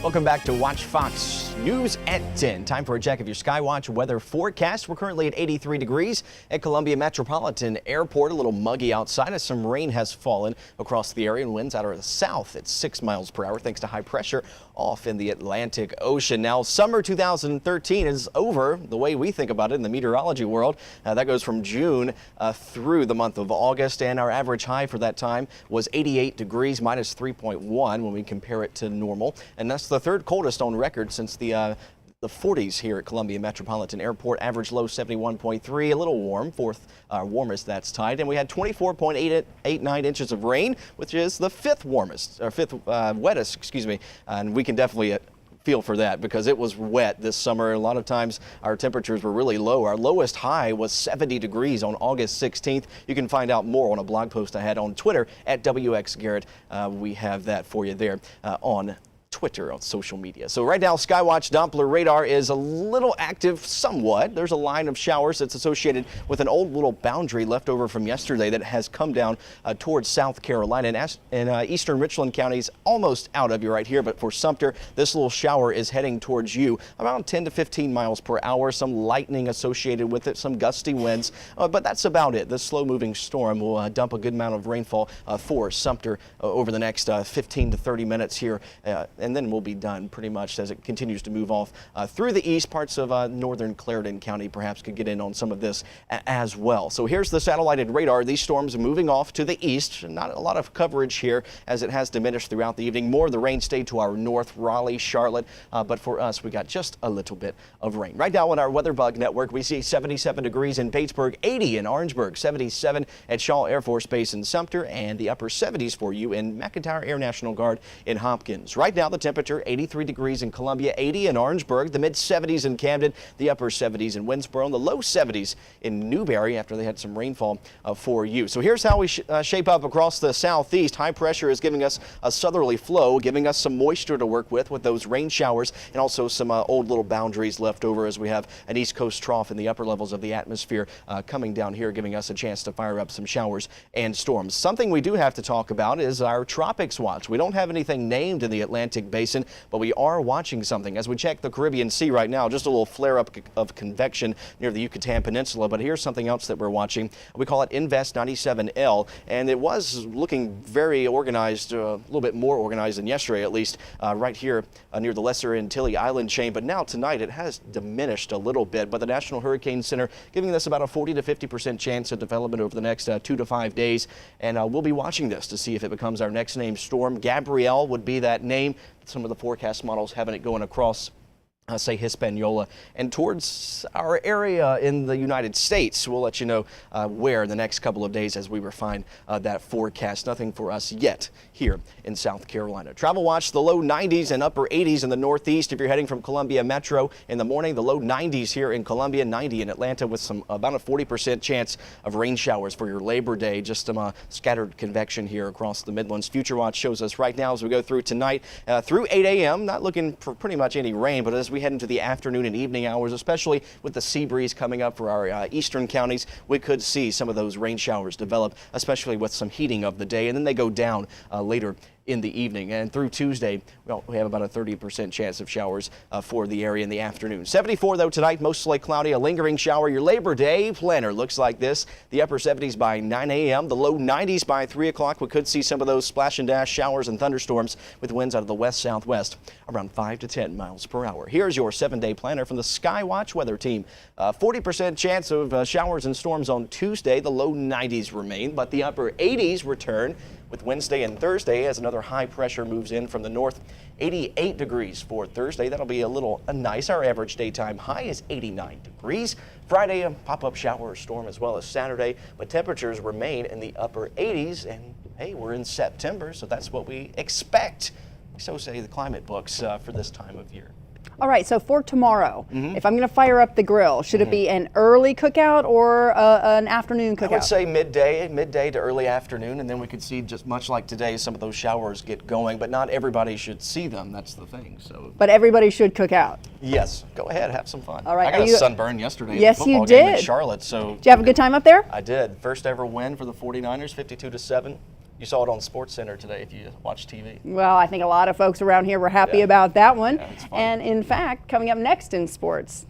Welcome back to Watch Fox News at 10. Time for a check of your SkyWatch weather forecast. We're currently at 83 degrees at Columbia Metropolitan Airport. A little muggy outside as some rain has fallen across the area and winds out of the south at 6 miles per hour thanks to high pressure off in the Atlantic Ocean. Now, summer 2013 is over the way we think about it in the meteorology world. That goes from June through the month of August, and our average high for that time was 88 degrees minus 3.1 when we compare it to normal, and that's the third coldest on record since the 40s here at Columbia Metropolitan Airport. Average low 71.3, a little warm, fourth warmest that's tied. And we had 24.89 inches of rain, which is the fifth wettest, excuse me. And we can definitely feel for that because it was wet this summer. A lot of times our temperatures were really low. Our lowest high was 70 degrees on August 16th. You can find out more on a blog post I had on Twitter at WX Garrett. We have that for you there on Twitter, on social media. So right now, SkyWatch Doppler radar is a little active somewhat. There's a line of showers that's associated with an old little boundary left over from yesterday that has come down towards South Carolina. And eastern Richland County is almost out of you right here, but for Sumter, this little shower is heading towards you around 10 to 15 miles per hour. Some lightning associated with it, some gusty winds, but that's about it. This slow-moving storm will dump a good amount of rainfall for Sumter over the next 15 to 30 minutes here. And then we'll be done pretty much as it continues to move off through the east. Parts of northern Clarendon County perhaps could get in on some of this as well. So here's the satellited radar. These storms are moving off to the east. Not a lot of coverage here as it has diminished throughout the evening. More of the rain stayed to our north, Raleigh, Charlotte, but for us we got just a little bit of rain. Right now on our WeatherBug network we see 77 degrees in Batesburg, 80 in Orangeburg, 77 at Shaw Air Force Base in Sumter, and the upper 70s for you in McEntire Air National Guard in Hopkins. Right now the temperature 83 degrees in Columbia, 80 in Orangeburg, the mid 70s in Camden, the upper 70s in Winsboro, and the low 70s in Newberry after they had some rainfall for you. So here's how we shape up across the southeast. High pressure is giving us a southerly flow, giving us some moisture to work with those rain showers and also some old little boundaries left over as we have an east coast trough in the upper levels of the atmosphere coming down here, giving us a chance to fire up some showers and storms. Something we do have to talk about is our tropics watch. We don't have anything named in the Atlantic Basin, but we are watching something as we check the Caribbean Sea right now. Just a little flare up of convection near the Yucatan Peninsula, but here's something else that we're watching. We call it Invest 97L, and it was looking very organized, a little bit more organized than yesterday at least, right here near the Lesser Antilles Island chain, but now tonight it has diminished a little bit. But the National Hurricane Center giving us about a 40 to 50% chance of development over the next 2 to 5 days, and we'll be watching this to see if it becomes our next named storm. Gabrielle would be that name. Some of the forecast models having it going across say Hispaniola and towards our area in the United States. We'll let you know where in the next couple of days as we refine that forecast. Nothing for us yet here in South Carolina. Travel watch, the low 90s and upper 80s in the northeast. If you're heading from Columbia Metro in the morning, the low 90s here in Columbia, 90 in Atlanta with some about a 40% chance of rain showers for your Labor Day. Just some scattered convection here across the Midlands. Future watch shows us right now as we go through tonight through 8 a.m. Not looking for pretty much any rain, but as we head into the afternoon and evening hours, especially with the sea breeze coming up for our eastern counties, we could see some of those rain showers develop, especially with some heating of the day, and then they go down later in the evening. And through Tuesday, well, we have about a 30% chance of showers for the area in the afternoon. 74 though tonight, mostly cloudy, a lingering shower. Your Labor Day planner looks like this. The upper 70s by 9 a.m., the low 90s by 3 o'clock. We could see some of those splash and dash showers and thunderstorms with winds out of the west-southwest around 5 to 10 miles per hour. Here's your 7-day planner from the SkyWatch weather team. 40% chance of showers and storms on Tuesday. The low 90s remain, but the upper 80s return with Wednesday and Thursday as another high pressure moves in from the north. 88 degrees for Thursday. That'll be a little nice. Our average daytime high is 89 degrees. Friday, a pop-up shower or storm as well as Saturday, but temperatures remain in the upper 80s. And hey, we're in September, so that's what we expect. So say the climate books for this time of year. All right, so for tomorrow, if I'm going to fire up the grill, should it be an early cookout or an afternoon cookout? I would say midday to early afternoon, and then we could see, just much like today, some of those showers get going, but not everybody should see them. That's the thing. So. But everybody should cook out. Yes, go ahead, have some fun. All right, I got a sunburn yesterday yes, at the football you game in did. Charlotte. So. Did you have a good time up there? I did. First ever win for the 49ers, 52-7. You saw it on Sports Center today if you watch TV. Well, I think a lot of folks around here were happy Yeah. about that one. Yeah, it's fun. And in fact, coming up next in sports.